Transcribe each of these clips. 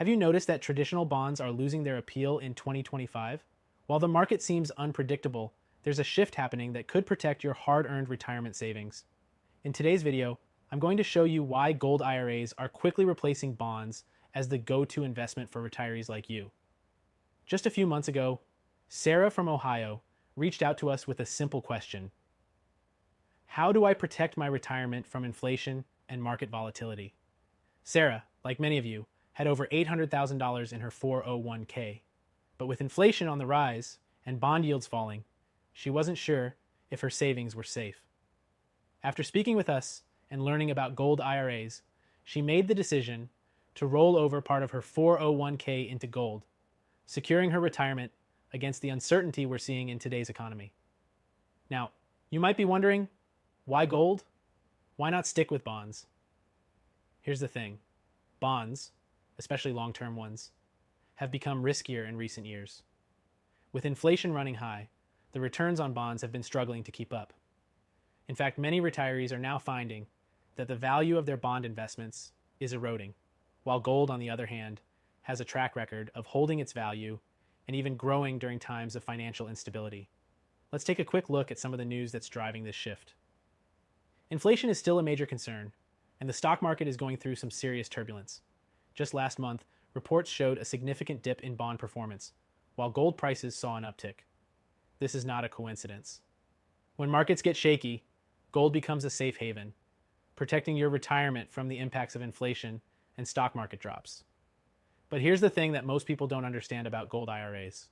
Have you noticed that traditional bonds are losing their appeal in 2025? While the market seems unpredictable, there's a shift happening that could protect your hard-earned retirement savings. In today's video, I'm going to show you why gold IRAs are quickly replacing bonds as the go-to investment for retirees like you. Just a few months ago, Sarah from Ohio reached out to us with a simple question. How do I protect my retirement from inflation and market volatility? Sarah, like many of you, had over $800,000 in her 401k. But with inflation on the rise and bond yields falling, she wasn't sure if her savings were safe. After speaking with us and learning about gold IRAs, she made the decision to roll over part of her 401k into gold, securing her retirement against the uncertainty we're seeing in today's economy. Now, you might be wondering, why gold? Why not stick with bonds? Here's the thing. Bonds, especially long-term ones, have become riskier in recent years. With inflation running high, the returns on bonds have been struggling to keep up. In fact, many retirees are now finding that the value of their bond investments is eroding, while gold, on the other hand, has a track record of holding its value and even growing during times of financial instability. Let's take a quick look at some of the news that's driving this shift. Inflation is still a major concern, and the stock market is going through some serious turbulence. Just last month, reports showed a significant dip in bond performance, while gold prices saw an uptick. This is not a coincidence. When markets get shaky, gold becomes a safe haven, protecting your retirement from the impacts of inflation and stock market drops. But here's the thing that most people don't understand about gold IRAs.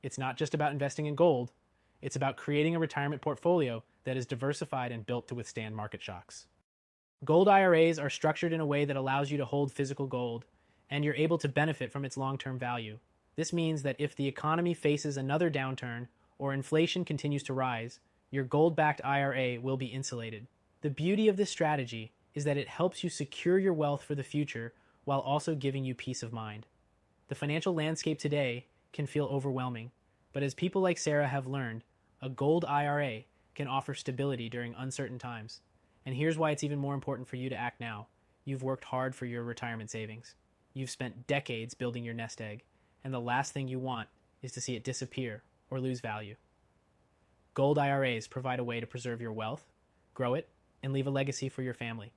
It's not just about investing in gold, it's about creating a retirement portfolio that is diversified and built to withstand market shocks. Gold IRAs are structured in a way that allows you to hold physical gold, and you're able to benefit from its long-term value. This means that if the economy faces another downturn or inflation continues to rise, your gold-backed IRA will be insulated. The beauty of this strategy is that it helps you secure your wealth for the future while also giving you peace of mind. The financial landscape today can feel overwhelming, but as people like Sarah have learned, a gold IRA can offer stability during uncertain times. And here's why it's even more important for you to act now. You've worked hard for your retirement savings. You've spent decades building your nest egg, and the last thing you want is to see it disappear or lose value. Gold IRAs provide a way to preserve your wealth, grow it, and leave a legacy for your family.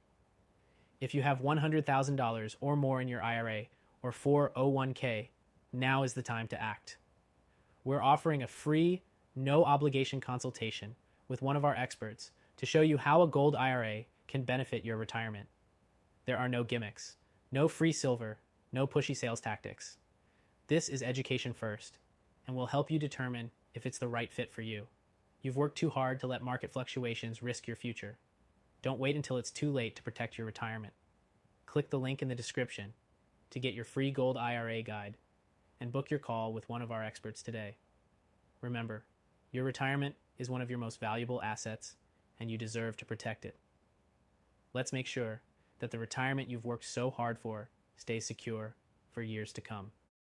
If you have $100,000 or more in your IRA or 401k, now is the time to act. We're offering a free, no-obligation consultation with one of our experts to show you how a gold IRA can benefit your retirement. There are no gimmicks, no free silver, no pushy sales tactics. This is education first, and will help you determine if it's the right fit for you. You've worked too hard to let market fluctuations risk your future. Don't wait until it's too late to protect your retirement. Click the link in the description to get your free gold IRA guide and book your call with one of our experts today. Remember, your retirement is one of your most valuable assets, and you deserve to protect it. Let's make sure that the retirement you've worked so hard for stays secure for years to come.